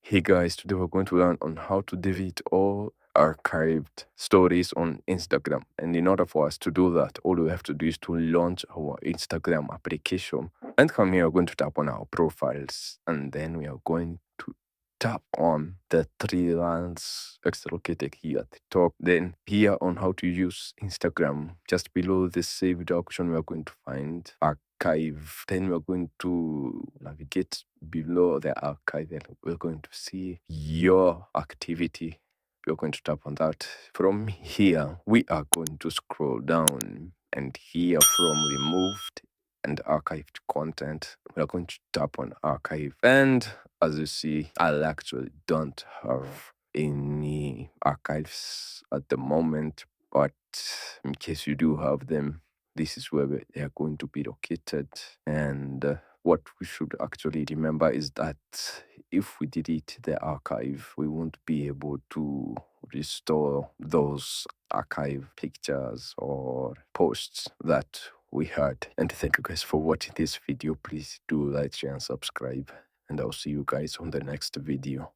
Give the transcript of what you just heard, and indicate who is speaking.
Speaker 1: Hey guys, today we're going to learn on how to delete all archived stories on Instagram. And in order for us to do that, all we have to do is to launch our Instagram application. And from here, we're going to tap on our profiles. And then we are going to tap on the three lines extra located here at the top. Then here on how to use Instagram, just below the saved option, we are going to find archive. Then we're going to navigate below the archive and we're going to see your activity. We're going to tap on that. From here, we are going to scroll down, and here from removed and archived content, we are going to tap on archive. And as you see, I actually don't have any archives at the moment, but in case you do have them, this is where they are going to be located. And what we should actually remember is that if we delete the archive, we won't be able to restore those archive pictures or posts that we had. And thank you guys for watching this video. Please do like, share, and subscribe. And I'll see you guys on the next video.